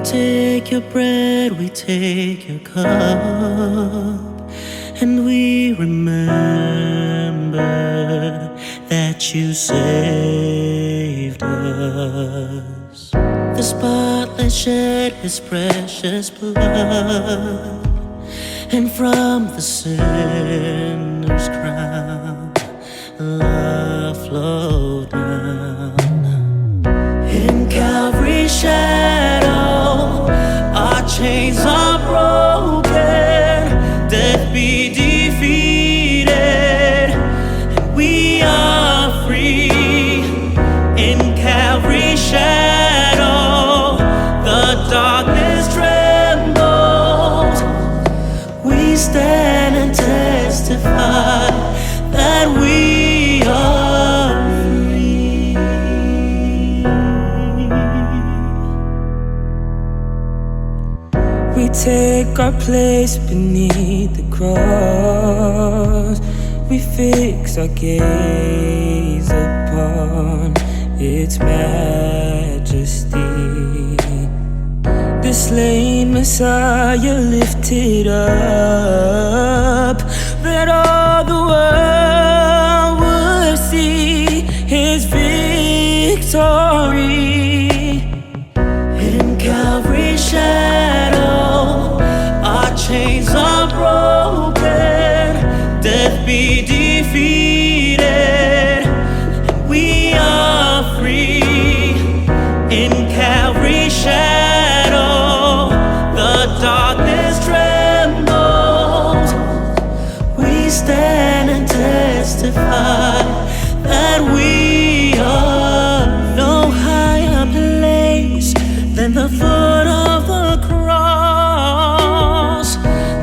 take your bread, we take your cup, and we remember that you saved us. The spotless shed his precious blood, and from the sinner's crown love flowed down. In Calvary's shadow, our chains are broken, death be defeated, and we are free. In Calvary's shadow, the darkness trembles. We stand and testify that we are free. We take our place beneath the cross. We fix our gaze upon its majesty. The slain Messiah lifted up, that all the world would see his victory. In Calvary's shadow, our chains are broken, death be defeated, and we are free. In Calvary's shadow, the darkness trembles. We stand and testify that we are no higher place than the foot of the cross.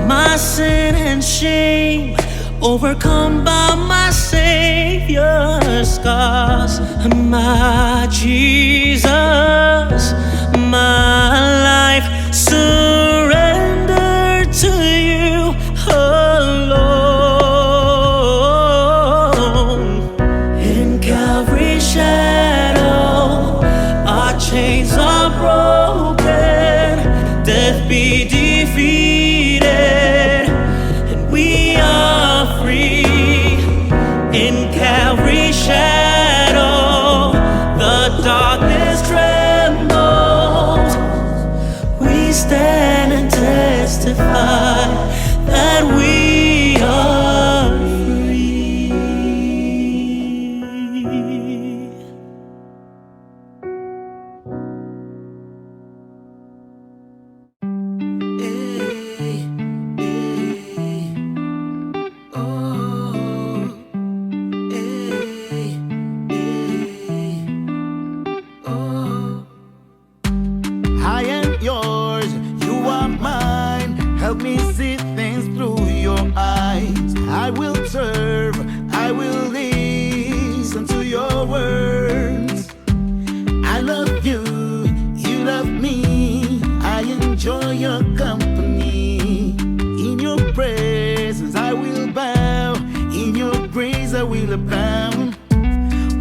My sin and shame overcome by my Savior's scars. My Jesus, my life surrendered to you alone. In Calvary's shadow, our chains are broken, death be defeated, and we are free. In Calvary's shadow, the darkness trembles. We stand and testify that we are free. I am yours, you are mine. Help me see things through your eyes. I will serve, I will listen to your words. I love you, you love me. I enjoy your company. In your presence I will bow, in your praise I will abound.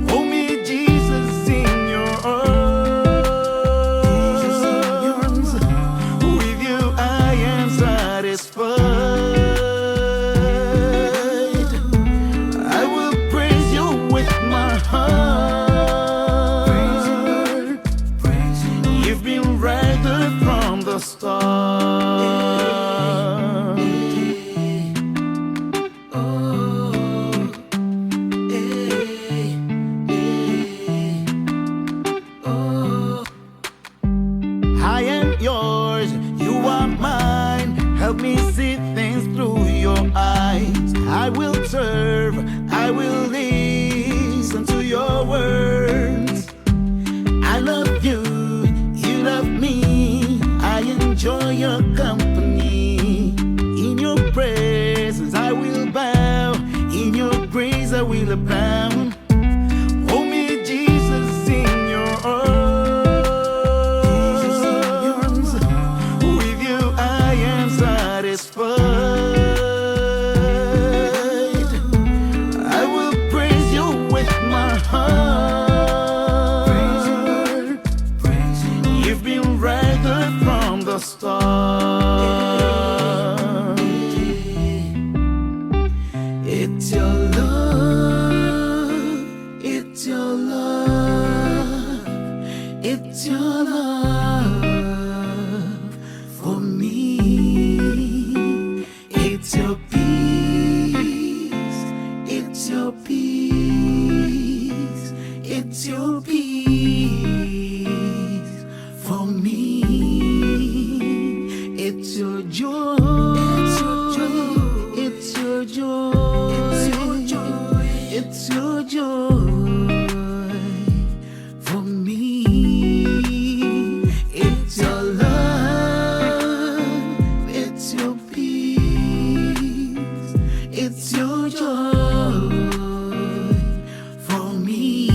Hold me, Jesus, in your arms. With you I am satisfied. I will praise you with my heart. You've been right there from the start. I am yours, you are mine. Help me see things through your eyes. I will serve, I will listen to your words. I love you, you love me. I enjoy your company. In your presence I will bow, in your praise I will abound. Hold me, Jesus, in your arms. With you I am satisfied. I will praise you with my heart. start. It's your love, it's your love, it's your love for me. It's your peace, it's your peace, it's your peace for me. It's your joy, it's your joy, it's your joy, it's your joy for me. It's your love, it's your peace, it's your joy for me.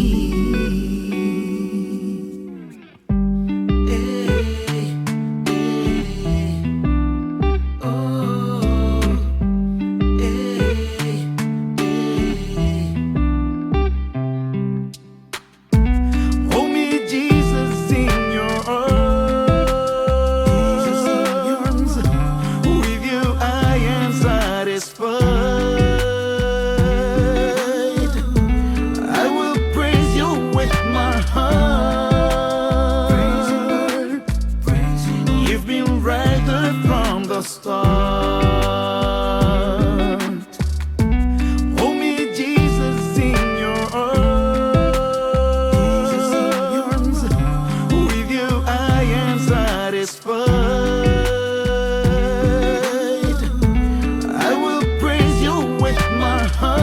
Hold me, Jesus, in your arms. With you I am satisfied. I will praise you with my heart. You've been right there from the start. Hold me, Jesus, in your arms. With you I am satisfied. I will praise you with my heart.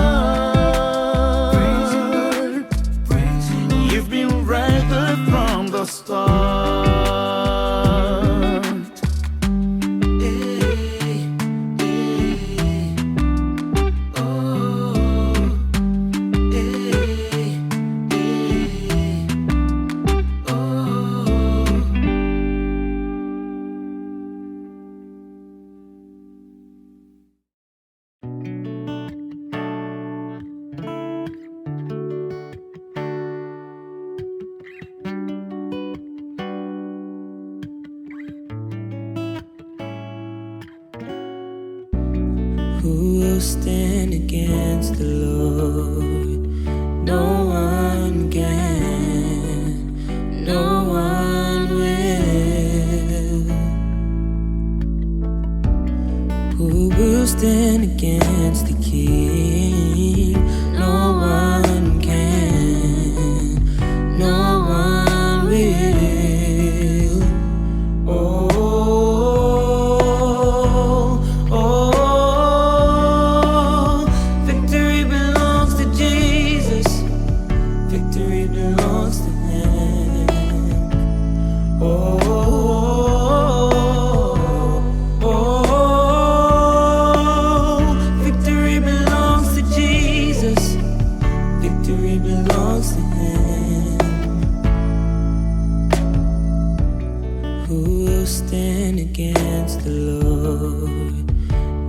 You've been right there from the start. Who will stand against the Lord? No one can, no one will. Who will stand against the King? No one can, no one will. Victory belongs to Jesus. Victory belongs to Him. Victory belongs to Jesus. Victory belongs to Him. Who will stand against the Lord?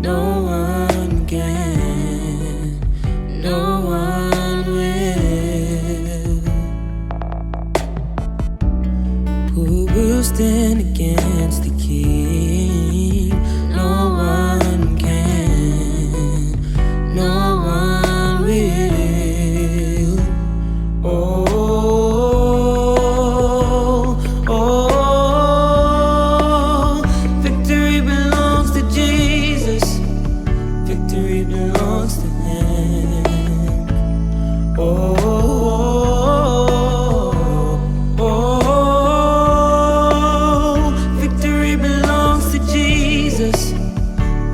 No one can, no one will. Who will stand against the King? No one can, no one will. Victory belongs to Jesus. Victory belongs to Him. Victory belongs to Jesus.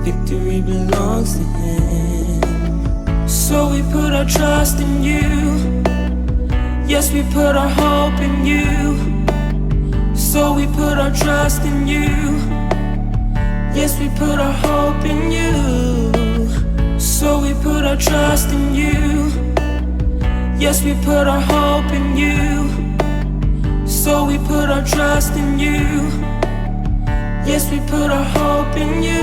Victory belongs to Him. So we put our trust in You. Yes, we put our hope in You. So we put our trust in You. Yes, we put our hope in You. So we put our trust in You. Yes, we put our hope in You. So we put our trust in You. Yes, we put our hope in You.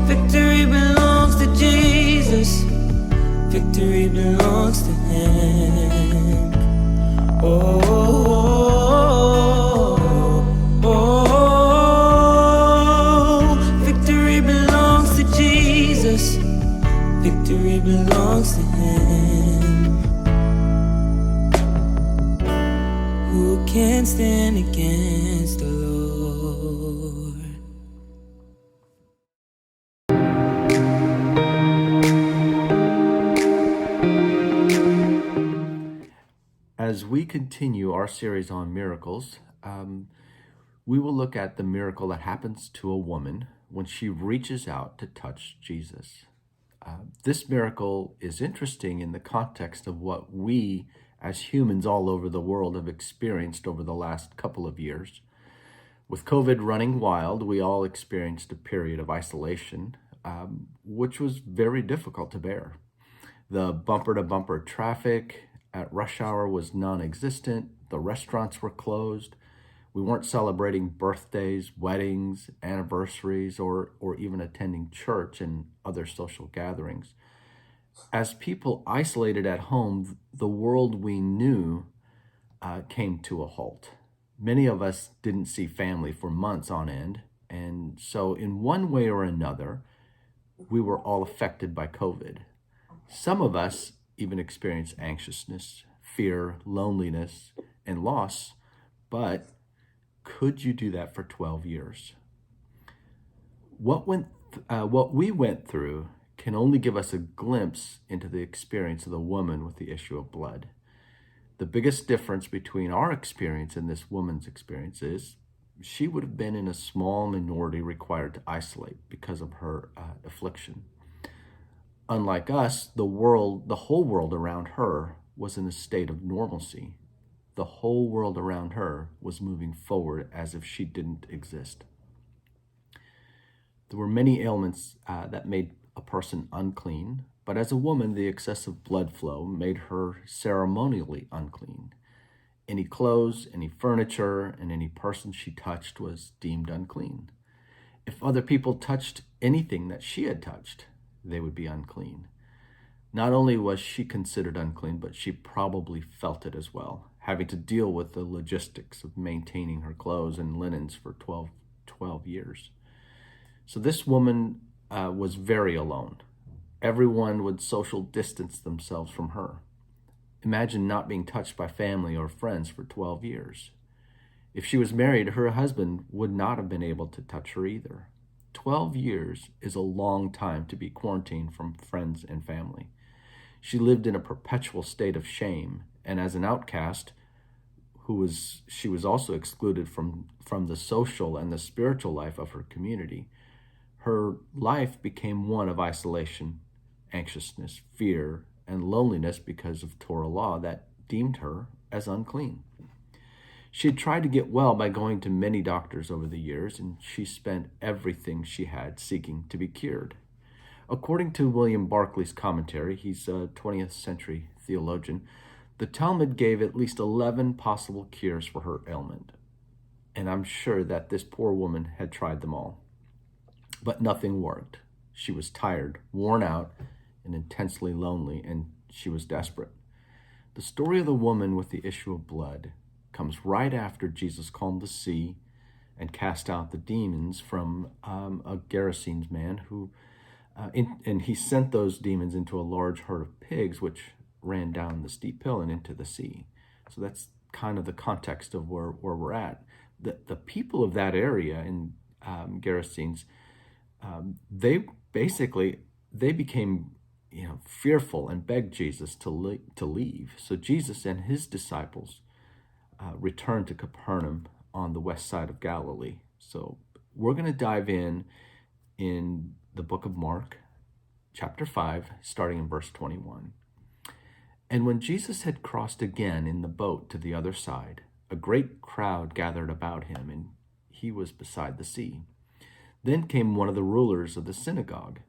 Victory belongs to Jesus. Victory belongs to Him. Oh, oh, oh, victory belongs to Jesus. Victory belongs to Him. Who can stand against the Lord? As we continue our series on miracles, we will look at the miracle that happens to a woman when she reaches out to touch Jesus. This miracle is interesting in the context of what we as humans all over the world have experienced over the last couple of years. With COVID running wild, we all experienced a period of isolation, which was very difficult to bear. The bumper-to-bumper traffic at rush hour was non-existent. The restaurants were closed. We weren't celebrating birthdays, weddings, anniversaries, or even attending church and other social gatherings. As people isolated at home, the world we knew came to a halt. Many of us didn't see family for months on end, and so in one way or another, we were all affected by COVID. Some of us even experienced anxiousness, fear, loneliness, and loss, but could you do that for 12 years? What we went through can only give us a glimpse into the experience of the woman with the issue of blood. The biggest difference between our experience and this woman's experience is she would have been in a small minority required to isolate because of her affliction. Unlike us, the whole world around her was in a state of normalcy. The whole world around her was moving forward as if she didn't exist. There were many ailments that made a person unclean, but as a woman, the excessive blood flow made her ceremonially unclean. Any clothes, any furniture, and any person she touched was deemed unclean. If other people touched anything that she had touched, they would be unclean. Not only was she considered unclean, but she probably felt it as well, having to deal with the logistics of maintaining her clothes and linens for 12 years. So this woman was very alone. Everyone would social distance themselves from her. Imagine not being touched by family or friends for 12 years. If she was married, her husband would not have been able to touch her either. 12 years is a long time to be quarantined from friends and family. She lived in a perpetual state of shame, and as an outcast, she was also excluded from the social and the spiritual life of her community. Her life became one of isolation, anxiousness, fear, and loneliness because of Torah law that deemed her as unclean. She had tried to get well by going to many doctors over the years, and she spent everything she had seeking to be cured. According to William Barclay's commentary, he's a 20th century theologian, the Talmud gave at least 11 possible cures for her ailment. And I'm sure that this poor woman had tried them all. But nothing worked. She was tired, worn out, and intensely lonely, and she was desperate. The story of the woman with the issue of blood comes right after Jesus calmed the sea and cast out the demons from a Gerasenes man and he sent those demons into a large herd of pigs, which ran down the steep hill and into the sea. So that's kind of the context of where we're at. The people of that area in Gerasenes, they became fearful and begged Jesus to leave. So Jesus and his disciples returned to Capernaum on the west side of Galilee. So we're going to dive in the book of Mark, chapter 5, starting in verse 21. And when Jesus had crossed again in the boat to the other side, a great crowd gathered about him, and he was beside the sea. Then came one of the rulers of the synagogue,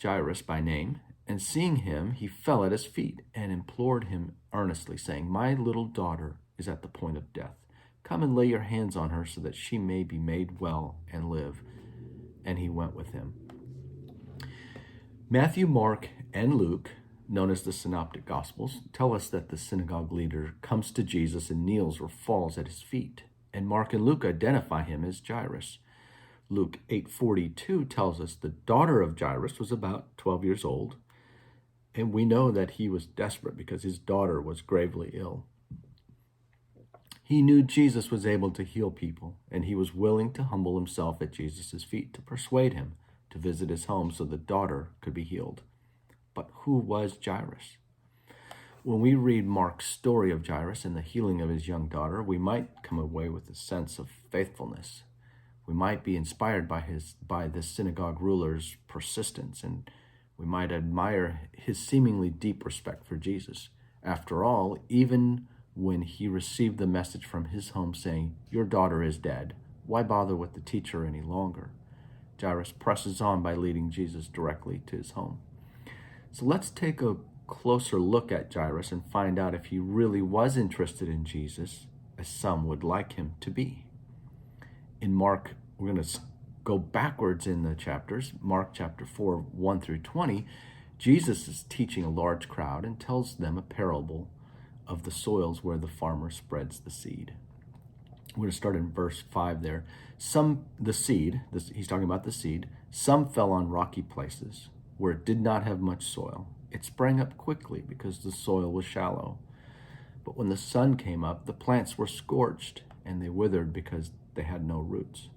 Jairus by name, and seeing him, he fell at his feet and implored him earnestly, saying, "My little daughter is at the point of death. Come and lay your hands on her so that she may be made well and live." And he went with him. Matthew, Mark, and Luke known as the Synoptic Gospels, tell us that the synagogue leader comes to Jesus and kneels or falls at his feet. And Mark and Luke identify him as Jairus. Luke 8:42 tells us the daughter of Jairus was about 12 years old, and we know that he was desperate because his daughter was gravely ill. He knew Jesus was able to heal people, and he was willing to humble himself at Jesus' feet to persuade him to visit his home so the daughter could be healed. But who was Jairus? When we read Mark's story of Jairus and the healing of his young daughter, we might come away with a sense of faithfulness. We might be inspired by the synagogue ruler's persistence, and we might admire his seemingly deep respect for Jesus. After all, even when he received the message from his home saying, "Your daughter is dead," why bother with the teacher any longer? Jairus presses on by leading Jesus directly to his home. So let's take a closer look at Jairus and find out if he really was interested in Jesus, as some would like him to be. In Mark, we're going to go backwards in the chapters. Mark chapter 4, 1 through 20, Jesus is teaching a large crowd and tells them a parable of the soils where the farmer spreads the seed. We're going to start in verse 5 there. He's talking about the seed. Some fell on rocky places where it did not have much soil. It sprang up quickly because the soil was shallow. But when the sun came up, the plants were scorched and they withered because they had no roots.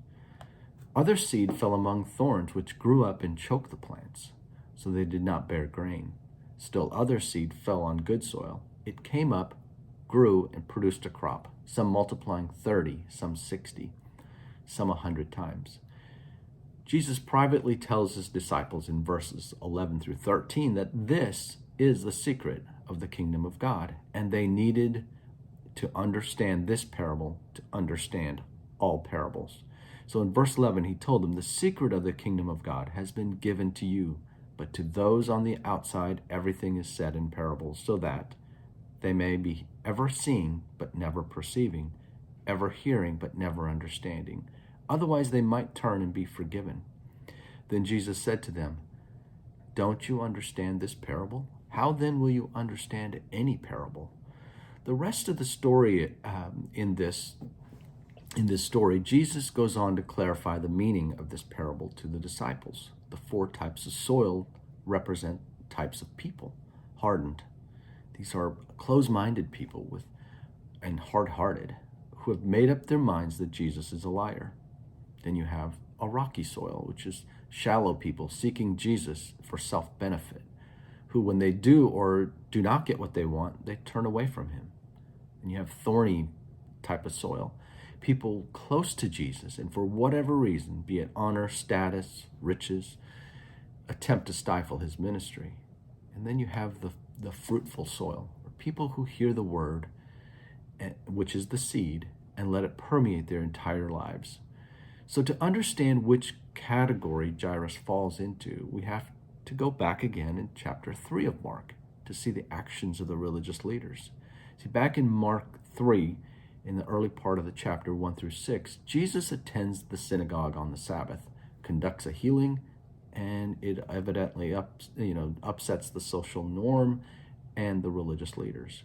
Other seed fell among thorns, which grew up and choked the plants, so they did not bear grain. Still other seed fell on good soil. It came up, grew, and produced a crop, some multiplying 30, some 60, some 100 times. Jesus privately tells his disciples in verses 11 through 13 that this is the secret of the kingdom of God, and they needed to understand this parable to understand all parables. So in verse 11, he told them, "The secret of the kingdom of God has been given to you, but to those on the outside, everything is said in parables, so that they may be ever seeing, but never perceiving, ever hearing, but never understanding. Otherwise, they might turn and be forgiven." Then Jesus said to them, "Don't you understand this parable? How then will you understand any parable?" The rest of the story in this story, Jesus goes on to clarify the meaning of this parable to the disciples. The 4 types of soil represent types of people. Hardened. These are closed-minded people and hard-hearted who have made up their minds that Jesus is a liar. Then you have a rocky soil, which is shallow people seeking Jesus for self-benefit, who when they do or do not get what they want, they turn away from him. And you have thorny type of soil, people close to Jesus, and for whatever reason, be it honor, status, riches, attempt to stifle his ministry. And then you have the fruitful soil, or people who hear the word, which is the seed, and let it permeate their entire lives. So to understand which category Jairus falls into, we have to go back again in chapter 3 of Mark to see the actions of the religious leaders. See, back in Mark 3, in the early part of the chapter 1 through 6, Jesus attends the synagogue on the Sabbath, conducts a healing, and it evidently upsets the social norm and the religious leaders.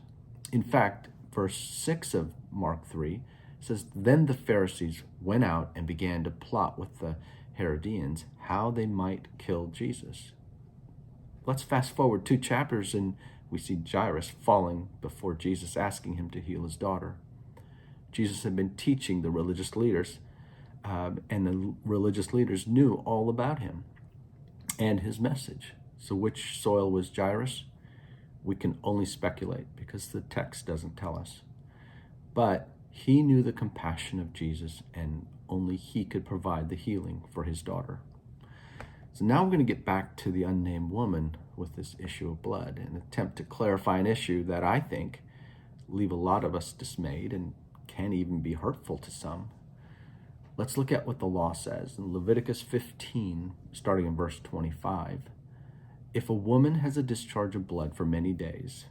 In fact, verse 6 of Mark 3 says, "Then the Pharisees went out and began to plot with the Herodians how they might kill Jesus." Let's fast forward 2 chapters and we see Jairus falling before Jesus, asking him to heal his daughter. Jesus had been teaching the religious leaders, and the religious leaders knew all about him and his message. So which soil was Jairus? We can only speculate because the text doesn't tell us. But he knew the compassion of Jesus, and only he could provide the healing for his daughter. So now we're going to get back to the unnamed woman with this issue of blood and attempt to clarify an issue that I think leave a lot of us dismayed and can even be hurtful to some. Let's look at what the law says. In Leviticus 15, starting in verse 25, "If a woman has a discharge of blood for many days,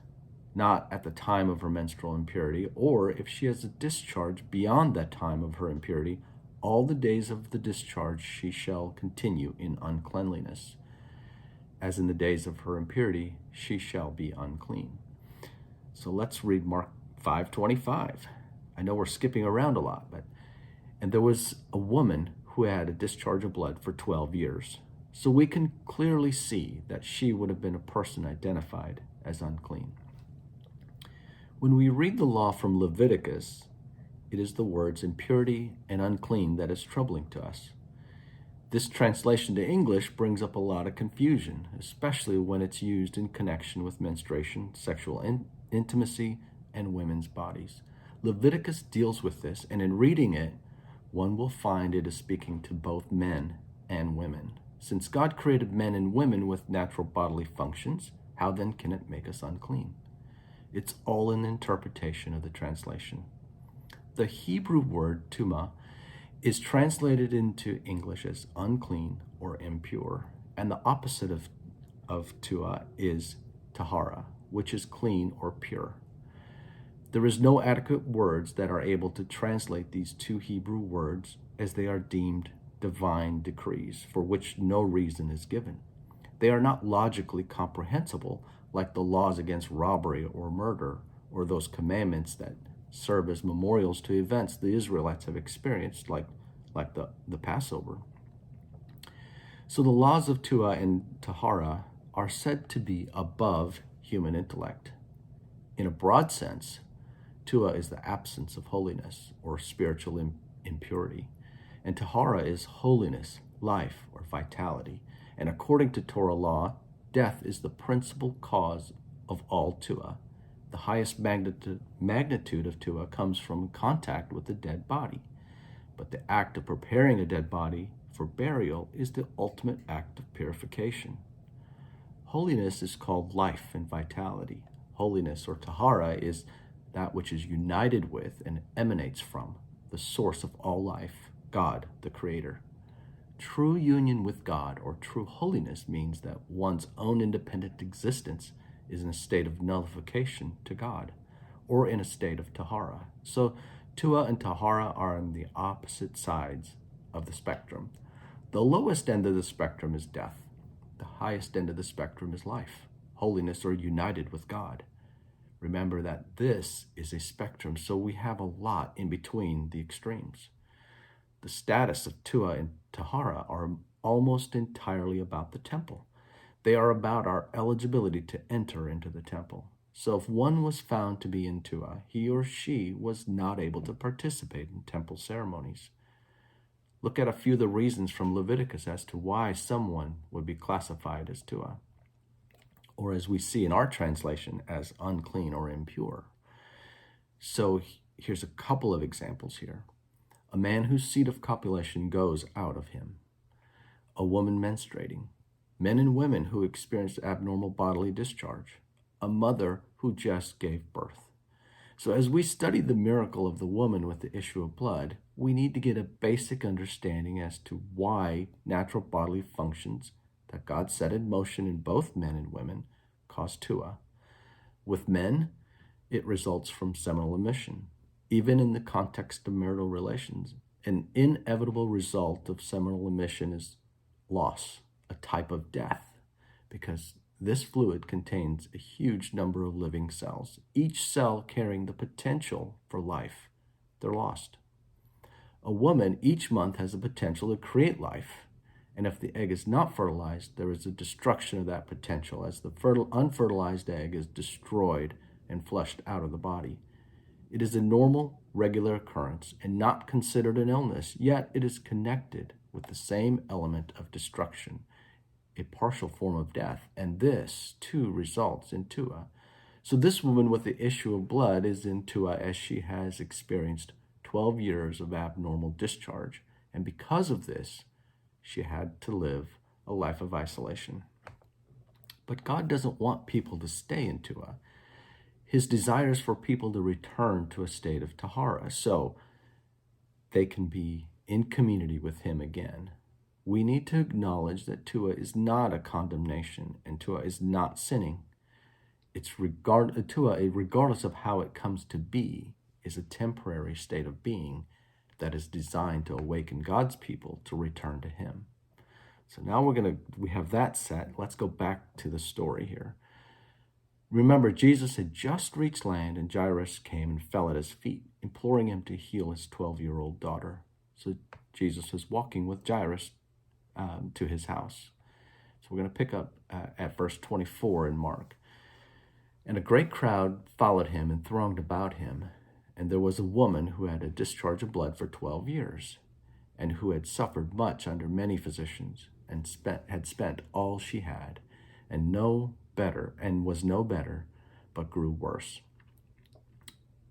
not at the time of her menstrual impurity, or if she has a discharge beyond that time of her impurity, all the days of the discharge she shall continue in uncleanliness. as in the days of her impurity, she shall be unclean. So let's read Mark 5:25. I know we're skipping around a lot, and there was a woman who had a discharge of blood for 12 years. So we can clearly see that she would have been a person identified as unclean. When we read the law from Leviticus, it is the words impurity and unclean that is troubling to us. This translation to English brings up a lot of confusion, especially when it's used in connection with menstruation, sexual intimacy, and women's bodies. Leviticus deals with this, and in reading it, one will find it is speaking to both men and women. Since God created men and women with natural bodily functions, how then can it make us unclean? It's all an interpretation of the translation. The Hebrew word tuma is translated into English as unclean or impure, and the opposite of tua is tahara, which is clean or pure. There is no adequate words that are able to translate these two Hebrew words, as they are deemed divine decrees for which no reason is given. They are not logically comprehensible like the laws against robbery or murder, or those commandments that serve as memorials to events the Israelites have experienced, like the Passover. So the laws of Tua and Tahara are said to be above human intellect. In a broad sense, Tua is the absence of holiness or spiritual impurity, and Tahara is holiness, life, or vitality. And according to Torah law, death is the principal cause of all Tua. The highest magnitude of Tua comes from contact with the dead body. But the act of preparing a dead body for burial is the ultimate act of purification. Holiness is called life and vitality. Holiness, or Tahara, is that which is united with and emanates from the source of all life, God, the Creator. True union with God, or true holiness, means that one's own independent existence is in a state of nullification to God, or in a state of Tahara. So Tua and Tahara are on the opposite sides of the spectrum. The lowest end of the spectrum is death. The highest end of the spectrum is life, holiness, or united with God. Remember that this is a spectrum, so we have a lot in between the extremes. The status of Tua and Tahara are almost entirely about the temple. They are about our eligibility to enter into the temple. So if one was found to be in Tua, he or she was not able to participate in temple ceremonies. Look at a few of the reasons from Leviticus as to why someone would be classified as Tua, or as we see in our translation, as unclean or impure. So here's a couple of examples here. A man whose seed of copulation goes out of him. A woman menstruating. Men and women who experience abnormal bodily discharge. A mother who just gave birth. So as we study the miracle of the woman with the issue of blood, we need to get a basic understanding as to why natural bodily functions that God set in motion in both men and women cause Tua. With men, it results from seminal emission. Even in the context of marital relations, an inevitable result of seminal emission is loss, a type of death, because this fluid contains a huge number of living cells, each cell carrying the potential for life. They're lost. A woman each month has the potential to create life, and if the egg is not fertilized, there is a destruction of that potential as the unfertilized egg is destroyed and flushed out of the body. It is a normal, regular occurrence and not considered an illness, yet it is connected with the same element of destruction, a partial form of death, and this, too, results in Tua. So this woman with the issue of blood is in Tua as she has experienced 12 years of abnormal discharge, and because of this, she had to live a life of isolation. But God doesn't want people to stay in Tua. His desire is for people to return to a state of Tahara, so they can be in community with Him again. We need to acknowledge that Tua is not a condemnation, and Tua is not sinning. Tua, regardless of how it comes to be, is a temporary state of being that is designed to awaken God's people to return to Him. So now we have that set. Let's go back to the story here. Remember, Jesus had just reached land, and Jairus came and fell at his feet, imploring him to heal his 12-year-old daughter. So Jesus is walking with Jairus to his house. So we're going to pick up at verse 24 in Mark. And a great crowd followed him and thronged about him. And there was a woman who had a discharge of blood for 12 years, and who had suffered much under many physicians, and had spent all she had, and was no better, but grew worse.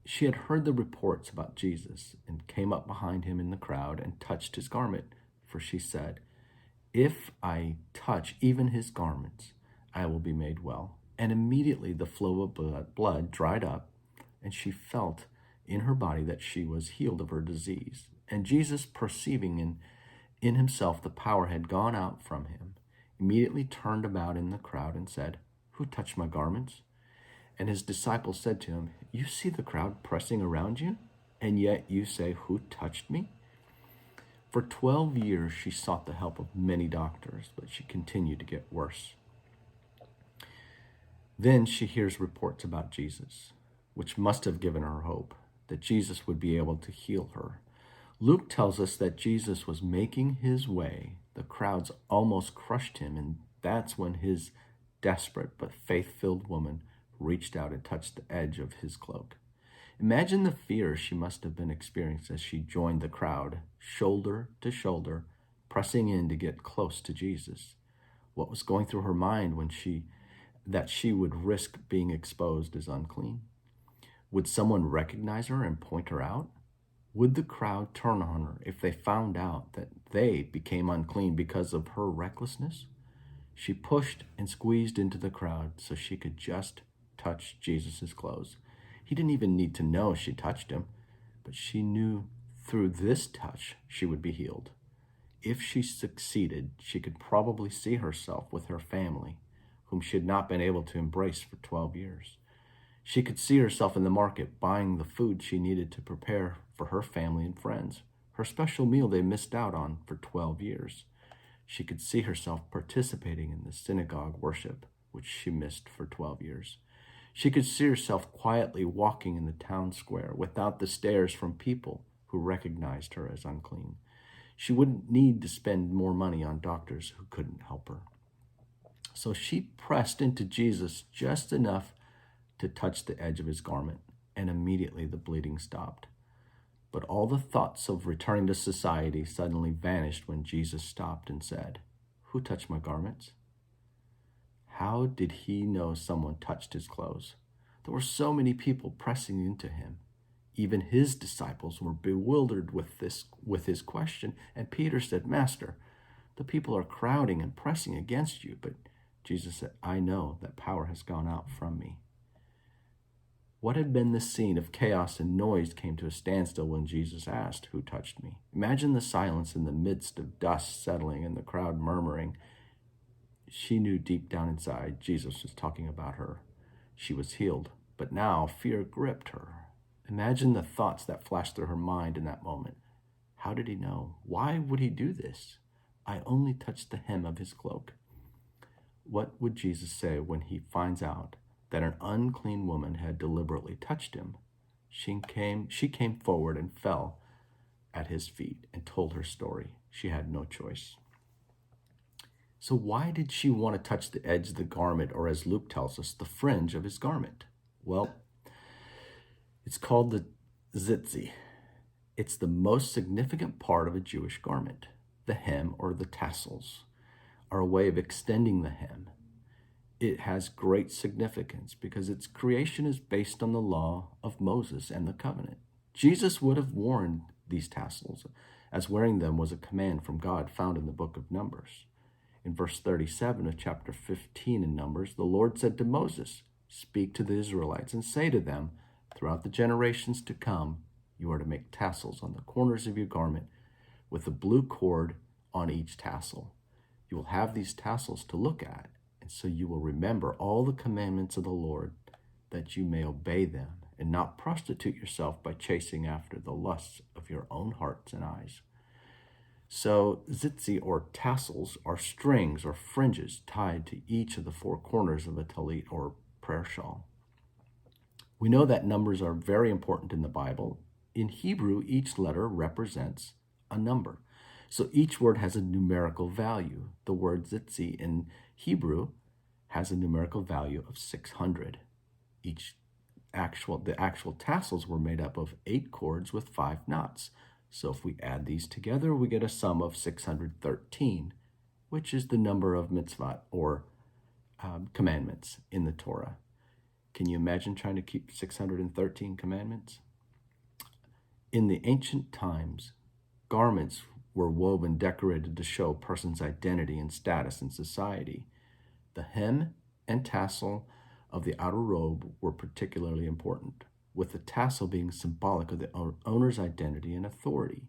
She had heard the reports about Jesus, and came up behind him in the crowd, and touched his garment. For she said, "If I touch even his garments, I will be made well." And immediately the flow of blood dried up, and she felt in her body that she was healed of her disease. And Jesus, perceiving in himself the power had gone out from him, immediately turned about in the crowd and said, "Who touched my garments?" And his disciples said to him, "You see the crowd pressing around you, and yet you say, 'Who touched me?'" For 12 years she sought the help of many doctors, but she continued to get worse. Then she hears reports about Jesus, which must have given her hope that Jesus would be able to heal her. Luke tells us that Jesus was making his way. The crowds almost crushed him, and that's when his desperate but faith-filled woman reached out and touched the edge of his cloak. Imagine the fear she must have been experiencing as she joined the crowd, shoulder to shoulder, pressing in to get close to Jesus. What was going through her mind when that she would risk being exposed as unclean? Would someone recognize her and point her out? Would the crowd turn on her if they found out that they became unclean because of her recklessness? She pushed and squeezed into the crowd so she could just touch Jesus' clothes. He didn't even need to know she touched him, but she knew through this touch she would be healed. If she succeeded, she could probably see herself with her family, whom she had not been able to embrace for 12 years. She could see herself in the market buying the food she needed to prepare for her family and friends, her special meal they missed out on for 12 years. She could see herself participating in the synagogue worship, which she missed for 12 years. She could see herself quietly walking in the town square without the stares from people who recognized her as unclean. She wouldn't need to spend more money on doctors who couldn't help her. So she pressed into Jesus just enough to touch the edge of his garment, and immediately the bleeding stopped. But all the thoughts of returning to society suddenly vanished when Jesus stopped and said, "Who touched my garments?" How did he know someone touched his clothes? There were so many people pressing into him. Even his disciples were bewildered with his question, and Peter said, "Master, the people are crowding and pressing against you." But Jesus said, "I know that power has gone out from me." What had been the scene of chaos and noise came to a standstill when Jesus asked, "Who touched me?" Imagine the silence in the midst of dust settling and the crowd murmuring. She knew deep down inside Jesus was talking about her. She was healed, but now fear gripped her. Imagine the thoughts that flashed through her mind in that moment. How did he know? Why would he do this? I only touched the hem of his cloak. What would Jesus say when he finds out that an unclean woman had deliberately touched him? She came forward and fell at his feet and told her story. She had no choice. So why did she want to touch the edge of the garment, or as Luke tells us, the fringe of his garment? Well, it's called the tzitzi. It's the most significant part of a Jewish garment. The hem, or the tassels, are a way of extending the hem. It has great significance because its creation is based on the law of Moses and the covenant. Jesus would have worn these tassels, as wearing them was a command from God found in the book of Numbers. In verse 37 of chapter 15 in Numbers, the Lord said to Moses, "Speak to the Israelites and say to them, throughout the generations to come, you are to make tassels on the corners of your garment with a blue cord on each tassel. You will have these tassels to look at, and so you will remember all the commandments of the Lord, that you may obey them and not prostitute yourself by chasing after the lusts of your own hearts and eyes." So tzitzi, or tassels, are strings or fringes tied to each of the four corners of a tallit or prayer shawl. We know that numbers are very important in the Bible. In Hebrew, each letter represents a number. So each word has a numerical value. The word tzitzi in Hebrew has a numerical value of 600. The actual tassels were made up of 8 cords with 5 knots. So if we add these together, we get a sum of 613, which is the number of mitzvot, or commandments in the Torah. Can you imagine trying to keep 613 commandments? In the ancient times, garments were woven, decorated to show a person's identity and status in society. The hem and tassel of the outer robe were particularly important, with the tassel being symbolic of the owner's identity and authority.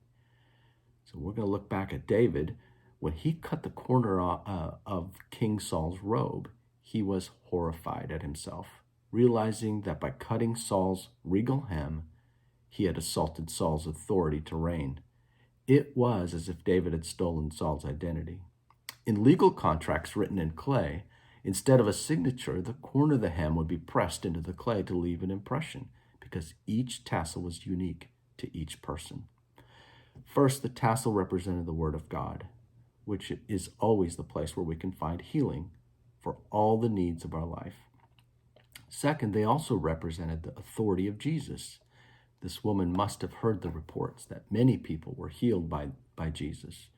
So we're going to look back at David. When he cut the corner of King Saul's robe, he was horrified at himself, realizing that by cutting Saul's regal hem, he had assaulted Saul's authority to reign. It was as if David had stolen Saul's identity. In legal contracts written in clay, instead of a signature, the corner of the hem would be pressed into the clay to leave an impression, because each tassel was unique to each person. First, the tassel represented the Word of God, which is always the place where we can find healing for all the needs of our life. Second, they also represented the authority of Jesus. This woman must have heard the reports that many people were healed by Jesus,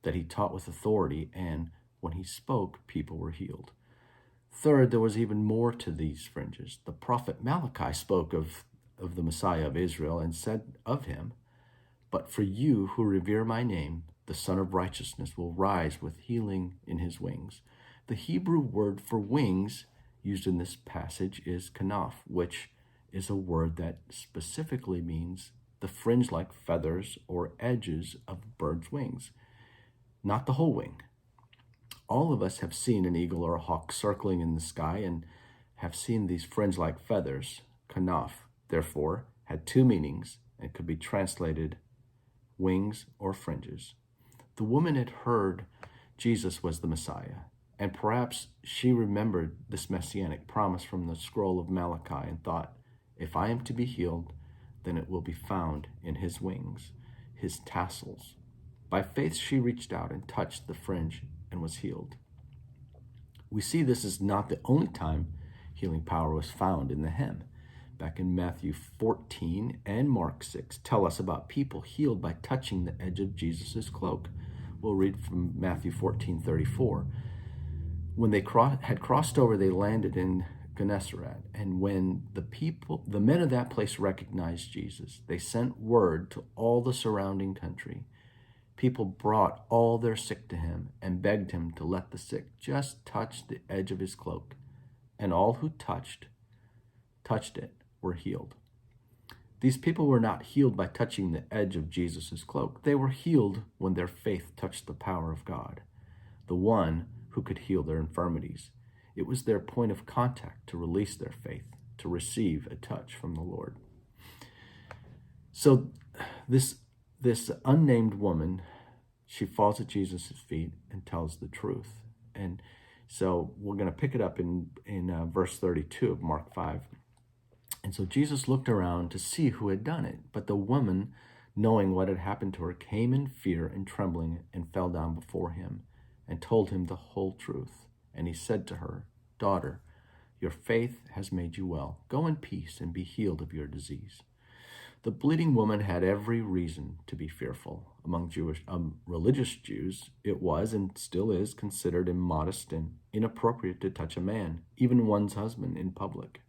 that he taught with authority, and when he spoke, people were healed. Third, there was even more to these fringes. The prophet Malachi spoke of the Messiah of Israel and said of him, "But for you who revere my name, the Son of Righteousness will rise with healing in his wings." The Hebrew word for wings used in this passage is kanaf, which is a word that specifically means the fringe-like feathers or edges of a bird's wings, not the whole wing. All of us have seen an eagle or a hawk circling in the sky and have seen these fringe-like feathers. Kanaf, therefore, had 2 meanings and could be translated wings or fringes. The woman had heard Jesus was the Messiah, and perhaps she remembered this messianic promise from the scroll of Malachi and thought, if I am to be healed, then it will be found in his wings, his tassels. By faith, she reached out and touched the fringe and was healed. We see this is not the only time healing power was found in the hem. Back in Matthew 14 and Mark 6 tell us about people healed by touching the edge of Jesus' cloak. We'll read from Matthew 14:34. When they had crossed over, they landed in Gennesaret, and when the men of that place recognized Jesus, they sent word to all the surrounding country. People brought all their sick to him and begged him to let the sick just touch the edge of his cloak, and all who touched it were healed. These people were not healed by touching the edge of Jesus' cloak. They were healed when their faith touched the power of God, the one who could heal their infirmities. It was their point of contact to release their faith, to receive a touch from the Lord. So this unnamed woman, she falls at Jesus' feet and tells the truth. And so we're going to pick it up in verse 32 of Mark 5. And so Jesus looked around to see who had done it. But the woman, knowing what had happened to her, came in fear and trembling and fell down before him and told him the whole truth. And he said to her, "Daughter, your faith has made you well. Go in peace and be healed of your disease." The bleeding woman had every reason to be fearful. Among religious Jews, it was and still is considered immodest and inappropriate to touch a man, even one's husband, in public.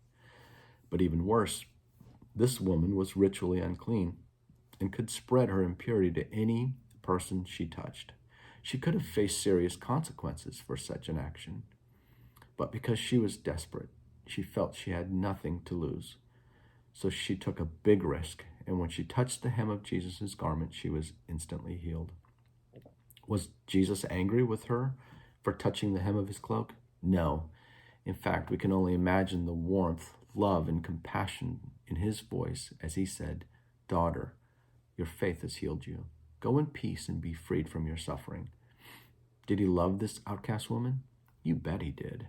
But even worse, this woman was ritually unclean and could spread her impurity to any person she touched. She could have faced serious consequences for such an action. But because she was desperate, she felt she had nothing to lose. So she took a big risk, and when she touched the hem of Jesus' garment, she was instantly healed. Was Jesus angry with her for touching the hem of his cloak? No. In fact, we can only imagine the warmth, love, and compassion in his voice as he said, "Daughter, your faith has healed you. Go in peace and be freed from your suffering." Did he love this outcast woman? You bet he did.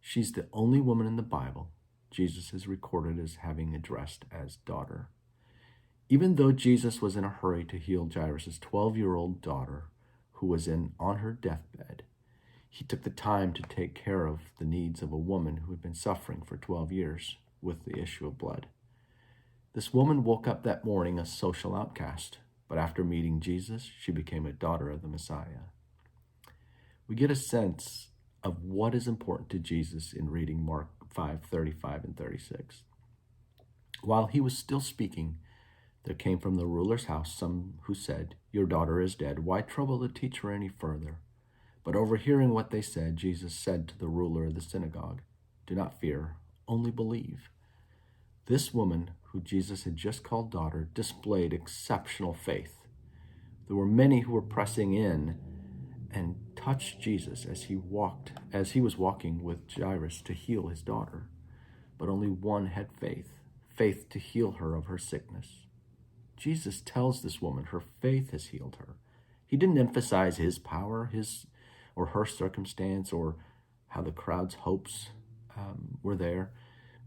She's the only woman in the Bible Jesus is recorded as having addressed as daughter. Even though Jesus was in a hurry to heal Jairus' 12-year-old daughter, who was on her deathbed, he took the time to take care of the needs of a woman who had been suffering for 12 years with the issue of blood. This woman woke up that morning a social outcast, but after meeting Jesus, she became a daughter of the Messiah. We get a sense of what is important to Jesus in reading Mark 5:35 and 36. While he was still speaking, there came from the ruler's house some who said, "Your daughter is dead. Why trouble the teacher any further?" But overhearing what they said, Jesus said to the ruler of the synagogue, "Do not fear, only believe." This woman, who Jesus had just called daughter, displayed exceptional faith. There were many who were pressing in and touched Jesus as he was walking with Jairus to heal his daughter. But only one had faith to heal her of her sickness. Jesus tells this woman her faith has healed her. He didn't emphasize his power, his or her circumstance, or how the crowd's hopes were there,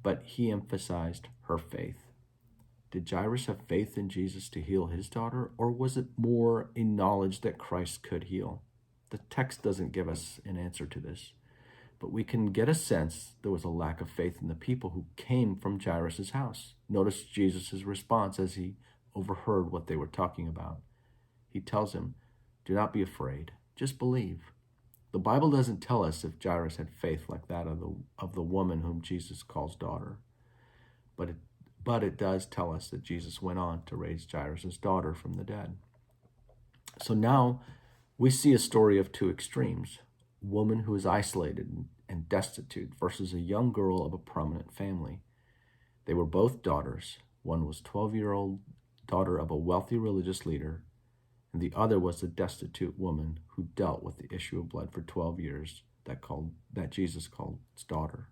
but he emphasized her faith. Did Jairus have faith in Jesus to heal his daughter, or was it more a knowledge that Christ could heal? The text doesn't give us an answer to this, but we can get a sense there was a lack of faith in the people who came from Jairus' house. Notice Jesus' response as he overheard what they were talking about. He tells him, "Do not be afraid, just believe." The Bible doesn't tell us if Jairus had faith like that of the woman whom Jesus calls daughter, but it does tell us that Jesus went on to raise Jairus' daughter from the dead. So now we see a story of two extremes: a woman who is isolated and destitute versus a young girl of a prominent family. They were both daughters. One was 12-year-old daughter of a wealthy religious leader, and the other was a destitute woman who dealt with the issue of blood for 12 years that Jesus called his daughter.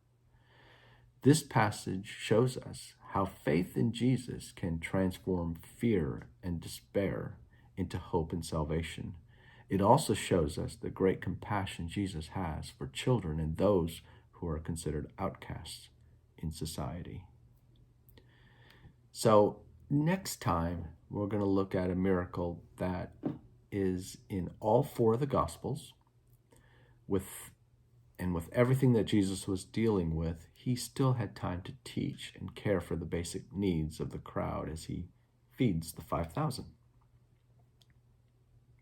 This passage shows us how faith in Jesus can transform fear and despair into hope and salvation. It also shows us the great compassion Jesus has for children and those who are considered outcasts in society. So next time, we're going to look at a miracle that is in all four of the Gospels. With everything that Jesus was dealing with, he still had time to teach and care for the basic needs of the crowd as he feeds the 5,000.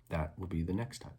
That will be the next time.